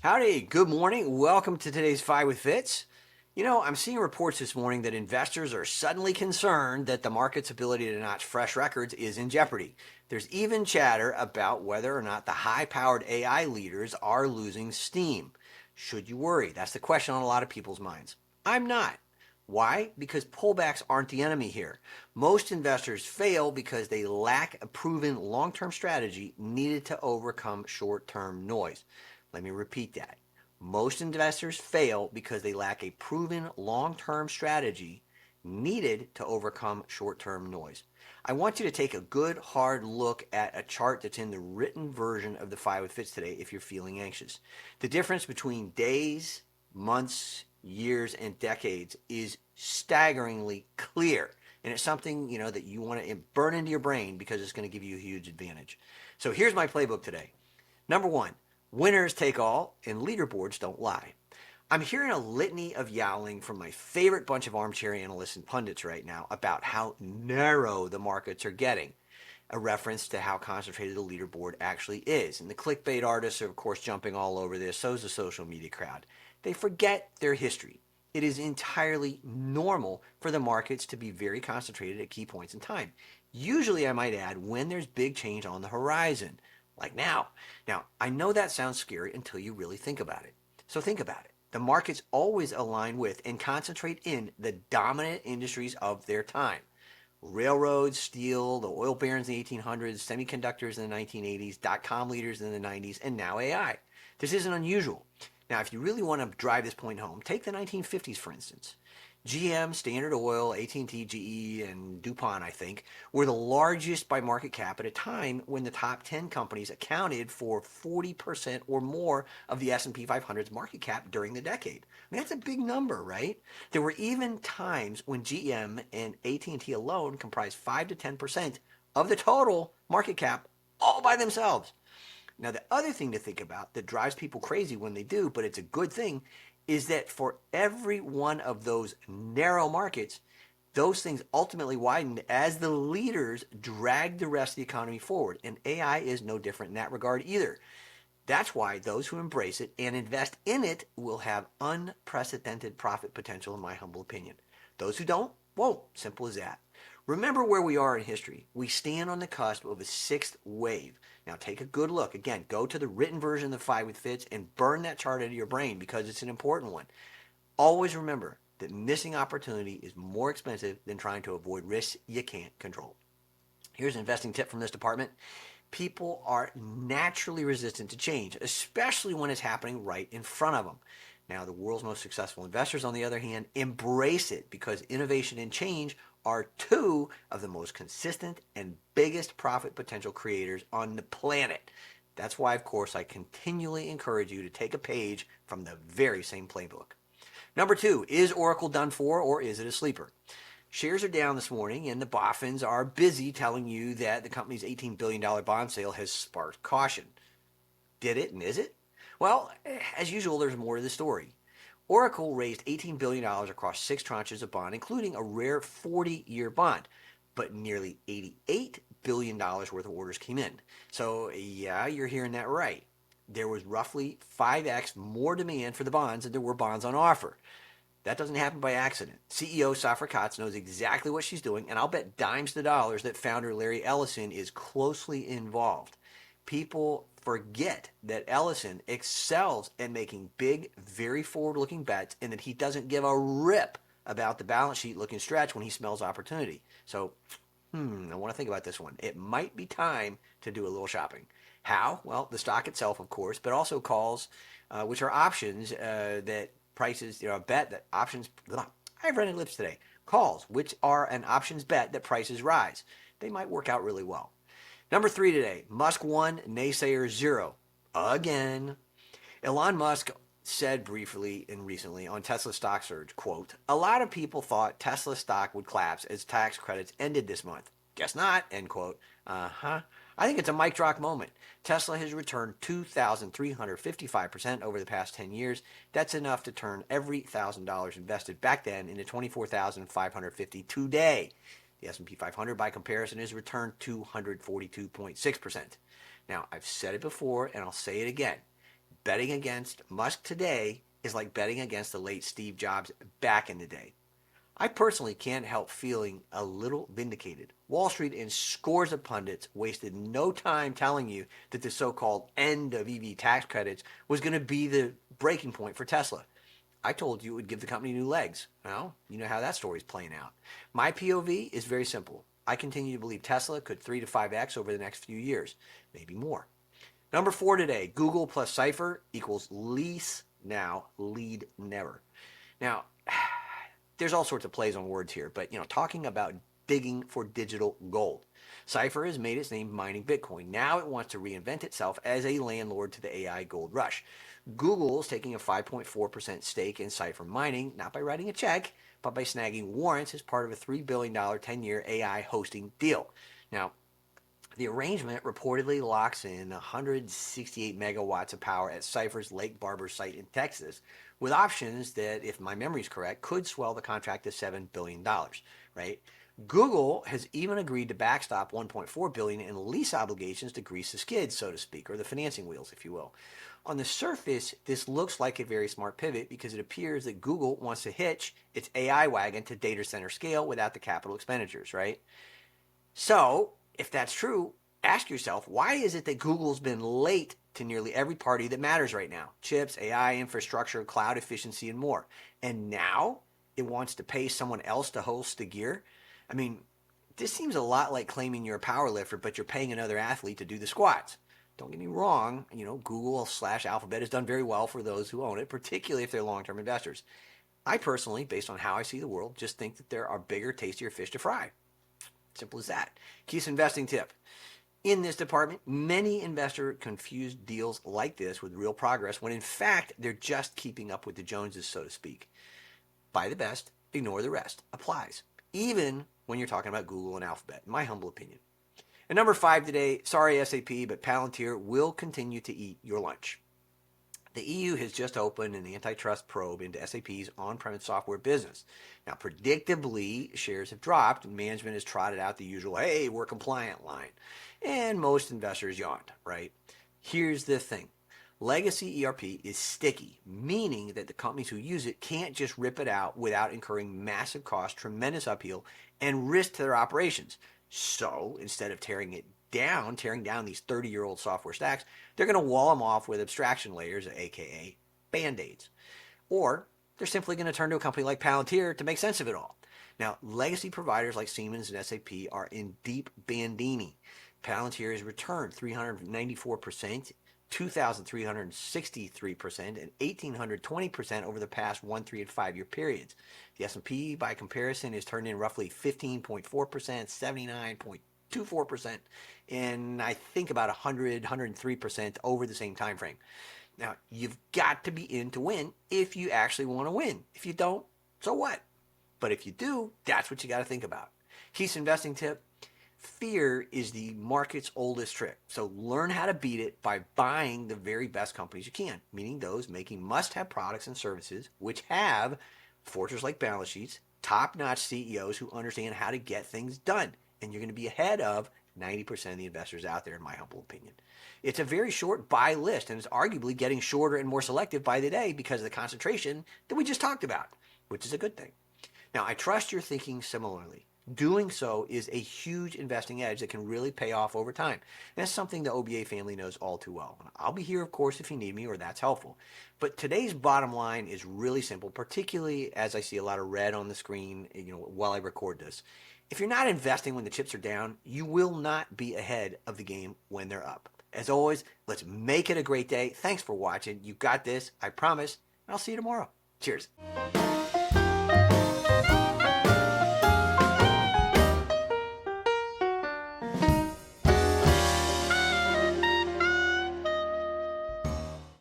Howdy, good morning. Welcome to today's Five with Fitz. I'm seeing reports this morning that investors are suddenly concerned that the market's ability to notch fresh records is in jeopardy. There's even chatter about whether or not the high-powered AI leaders are losing steam. Should you worry? That's the question on a lot of people's minds. I'm not. Why? Because pullbacks aren't the enemy here. Most investors fail because they lack a proven long-term strategy needed to overcome short-term noise. Let me repeat that. Most investors fail because they lack a proven long-term strategy needed to overcome short-term noise. I want you to take a good hard look at a chart that's in the written version of the Five with Fitz today if you're feeling anxious. The difference between days, months, years, and decades is staggeringly clear. And it's something, that you want to burn into your brain because it's going to give you a huge advantage. So here's my playbook today. Number one, winners take all and leaderboards don't lie. I'm hearing a litany of yowling from my favorite bunch of armchair analysts and pundits right now about how narrow the markets are getting, a reference to how concentrated the leaderboard actually is. And the clickbait artists are, of course, jumping all over this. So is the social media crowd. They forget their history. It is entirely normal for the markets to be very concentrated at key points in time. Usually, I might add, when there's big change on the horizon, like now. Now, I know that sounds scary until you really think about it. So think about it. The markets always align with and concentrate in the dominant industries of their time. Railroads, steel, the oil barons in the 1800s, semiconductors in the 1980s, dot-com leaders in the 90s, and now AI. This isn't unusual. Now, if you really want to drive this point home, take the 1950s, for instance. GM, Standard Oil, AT&T, GE, and DuPont, I think, were the largest by market cap at a time when the top 10 companies accounted for 40% or more of the S&P 500's market cap during the decade. I mean, that's a big number, right? There were even times when GM and AT&T alone comprised 5 to 10% of the total market cap all by themselves. Now, the other thing to think about that drives people crazy when they do, but it's a good thing, is that for every one of those narrow markets, those things ultimately widened as the leaders dragged the rest of the economy forward. And AI is no different in that regard either. That's why those who embrace it and invest in it will have unprecedented profit potential, in my humble opinion. Those who don't, won't. Simple as that. Remember where we are in history. We stand on the cusp of a sixth wave. Now take a good look. Again, go to the written version of the Five with Fitz and burn that chart into your brain because it's an important one. Always remember that missing opportunity is more expensive than trying to avoid risks you can't control. Here's an investing tip from this department. People are naturally resistant to change, especially when it's happening right in front of them. Now, the world's most successful investors, on the other hand, embrace it because innovation and change are two of the most consistent and biggest profit potential creators on the planet. That's why, of course, I continually encourage you to take a page from the very same playbook. Number two, is Oracle done for or is it a sleeper? Shares are down this morning, and the boffins are busy telling you that the company's $18 billion bond sale has sparked caution. Did it, and is it? Well, as usual, there's more to the story. Oracle raised $18 billion across 6 tranches of bond, including a rare 40-year bond, but nearly $88 billion worth of orders came in. So, yeah, you're hearing that right. There was roughly 5x more demand for the bonds than there were bonds on offer. That doesn't happen by accident. CEO Safra Catz knows exactly what she's doing, and I'll bet dimes to dollars that founder Larry Ellison is closely involved. People forget that Ellison excels at making big, very forward-looking bets and that he doesn't give a rip about the balance sheet looking stretch when he smells opportunity. So, I want to think about this one. It might be time to do a little shopping. How? Well, the stock itself, of course, but also calls, which are options that prices, a bet that options, I've read lips today. Calls, which are an options bet that prices rise. They might work out really well. Number 3 today, Musk 1, naysayer 0. Again. Elon Musk said briefly and recently on Tesla stock surge, quote, a lot of people thought Tesla stock would collapse as tax credits ended this month. Guess not, end quote. I think it's a mic drop moment. Tesla has returned 2,355% over the past 10 years. That's enough to turn every $1,000 invested back then into $24,550 today. The S&P 500, by comparison, has returned 242.6%. Now, I've said it before, and I'll say it again. betting against Musk today is like betting against the late Steve Jobs back in the day. I personally can't help feeling a little vindicated. Wall Street and scores of pundits wasted no time telling you that the so-called end of EV tax credits was going to be the breaking point for Tesla. I told you it would give the company new legs. Well, you know how that story's playing out. My POV is very simple. I continue to believe Tesla could 3 to 5x over the next few years, maybe more. Number 4 today, Google plus Cipher equals lease now, lead never. Now, there's all sorts of plays on words here, but talking about digging for digital gold. Cipher has made its name mining Bitcoin. Now it wants to reinvent itself as a landlord to the AI gold rush. Google is taking a 5.4% stake in Cipher mining, not by writing a check, but by snagging warrants as part of a $3 billion 10-year AI hosting deal. Now, the arrangement reportedly locks in 168 megawatts of power at Cipher's Lake Barber site in Texas, with options that, if my memory is correct, could swell the contract to $7 billion, right? Google has even agreed to backstop $1.4 billion in lease obligations to grease the skids, so to speak, or the financing wheels, if you will. On the surface, this looks like a very smart pivot because it appears that Google wants to hitch its AI wagon to data center scale without the capital expenditures, right? So, if that's true, ask yourself, why is it that Google's been late to nearly every party that matters right now? Chips, AI infrastructure, cloud efficiency, and more. And now it wants to pay someone else to host the gear? I mean, this seems a lot like claiming you're a power lifter, but you're paying another athlete to do the squats. Don't get me wrong, Google/Alphabet has done very well for those who own it, particularly if they're long-term investors. I personally, based on how I see the world, just think that there are bigger, tastier fish to fry. Simple as that. Keith's investing tip. In this department, many investors confuse deals like this with real progress when in fact they're just keeping up with the Joneses, so to speak. Buy the best, ignore the rest. Applies. Even when you're talking about Google and Alphabet, in my humble opinion. And number 5 today, sorry SAP, but Palantir will continue to eat your lunch. The EU has just opened an antitrust probe into SAP's on-premise software business. Now, predictably, shares have dropped and management has trotted out the usual, hey, we're compliant line. And most investors yawned, right? Here's the thing. Legacy ERP is sticky, meaning that the companies who use it can't just rip it out without incurring massive cost, tremendous upheaval, and risk to their operations. So, instead of tearing down these 30-year-old software stacks, they're going to wall them off with abstraction layers, aka band-aids. Or they're simply going to turn to a company like Palantir to make sense of it all. Now, legacy providers like Siemens and SAP are in deep bandini. Palantir has returned 394%, 2,363%, and 1,820% over the past 1, 3, and 5 year periods. The S&P, by comparison, has turned in roughly 15.4%, 79.24%, and I think about 103% over the same time frame. Now, you've got to be in to win if you actually want to win. If you don't, so what? But if you do, that's what you got to think about. Keith's investing tip. Fear is the market's oldest trick. So learn how to beat it by buying the very best companies you can, meaning those making must-have products and services which have fortress-like balance sheets, top-notch CEOs who understand how to get things done. And you're going to be ahead of 90% of the investors out there, in my humble opinion. It's a very short buy list, and it's arguably getting shorter and more selective by the day because of the concentration that we just talked about, which is a good thing. Now, I trust you're thinking similarly. Doing so is a huge investing edge that can really pay off over time. And that's something the OBA family knows all too well. I'll be here, of course, if you need me or that's helpful. But today's bottom line is really simple, particularly as I see a lot of red on the screen, while I record this. If you're not investing when the chips are down, you will not be ahead of the game when they're up. As always, let's make it a great day. Thanks for watching. You got this, I promise. And I'll see you tomorrow. Cheers.